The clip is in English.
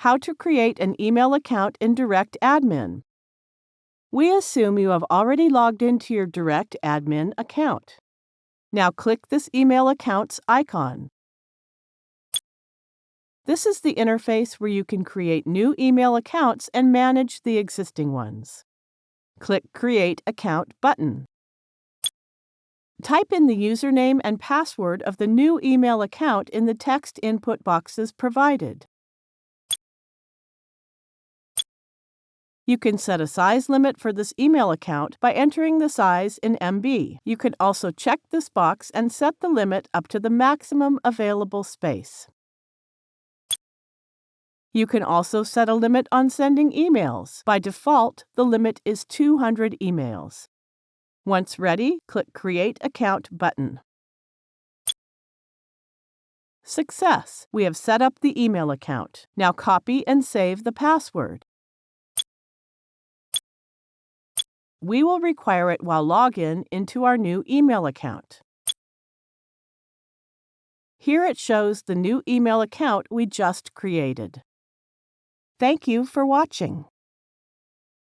How to create an email account in DirectAdmin. We assume you have already logged into your DirectAdmin account. Now click this email account's icon. This is the interface where you can create new email accounts and manage the existing ones. Click Create Account button. Type in the username and password of the new email account in the text input boxes provided. You can set a size limit for this email account by entering the size in MB. You can also check this box and set the limit up to the maximum available space. You can also set a limit on sending emails. By default, the limit is 200 emails. Once ready, click Create Account button. Success! We have set up the email account. Now copy and save the password. We will require it while login into our new email account. Here it shows the new email account we just created. Thank you for watching.